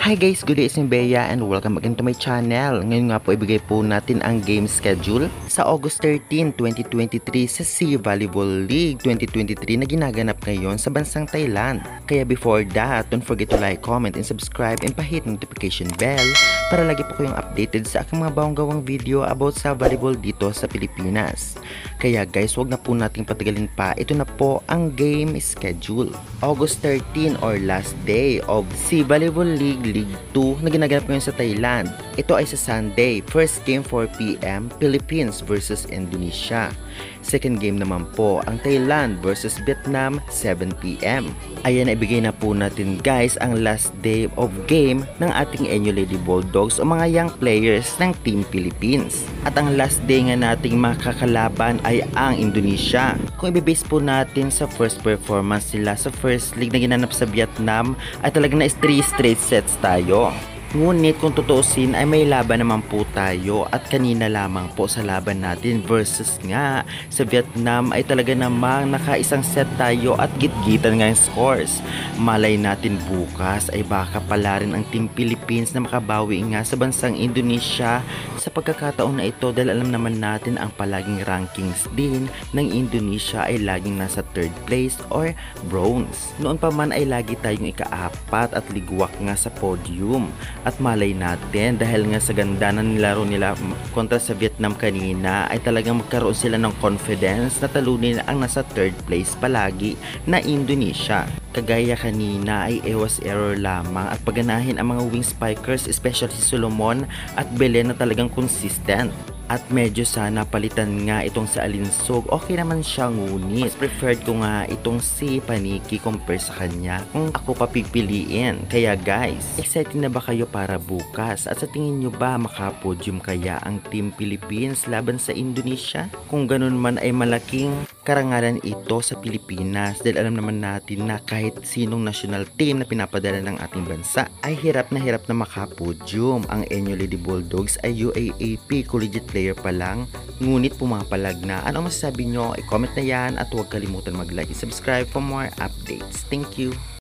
Hi guys, good day, it's Bea and welcome again to my channel. Ngayon nga po ibigay po natin ang game schedule sa August 13, 2023 sa SEA Volleyball League 2023 na ginaganap ngayon sa bansang Thailand. Kaya before that, don't forget to like, comment, and subscribe and pahit notification bell para lagi po kayong updated sa aking mga bawang-gawang video about sa volleyball dito sa Pilipinas. Kaya guys, wag na po nating patagalin pa. Ito na po ang game schedule. August 13 or last day of SEA Volleyball League League 2 na ginaganap ngayon sa Thailand. Ito ay sa Sunday. First game 4 PM, Philippines versus Indonesia. Second game naman po ang Thailand versus Vietnam 7 PM. Ayan, ibigay na po natin guys ang last day of game ng ating NU Lady Bulldogs o mga young players ng Team Philippines. At ang last day nga nating makakalaban ay ang Indonesia. Kung ibibase po natin sa first performance nila sa first league na ginanap sa Vietnam ay talaga na 3 straight sets tayo. Ngunit kung tutuusin ay may laban naman po tayo at kanina lamang po sa laban natin versus nga sa Vietnam ay talaga namang nakaisang set tayo at gitgitan nga yung scores. Malay natin bukas ay baka pala rin ang Team Philippines na makabawi nga sa bansang Indonesia sa pagkakataon na ito dahil alam naman natin ang palaging rankings din ng Indonesia ay laging nasa third place or bronze. Noon pa man ay lagi tayong ika-4 at ligwak nga sa podium. At malay natin dahil nga sa ganda ng nilaro nila kontra sa Vietnam kanina ay talagang magkaroon sila ng confidence na talunin ang nasa third place palagi na Indonesia. Kagaya kanina ay ewas error lamang at paganahin ang mga wing spikers, especially si Solomon at Belen na talagang consistent. At medyo sana palitan nga itong sa Alinsog. Okay naman siya, ngunit mas preferred ko nga itong si Paniki compare sa kanya kung ako papipiliin. Kaya guys, excited na ba kayo para bukas? At sa tingin nyo ba makapodium kaya ang Team Philippines laban sa Indonesia? Kung ganun man ay malaking karangalan ito sa Pilipinas dahil alam naman natin na kahit sinong national team na pinapadala ng ating bansa ay hirap na makapodium. Ang NU Lady Bulldogs ay UAAP collegiate player pa lang, ngunit pumapalag na. Ano masasabi nyo? I-comment na yan at huwag kalimutan mag-like and subscribe for more updates. Thank you!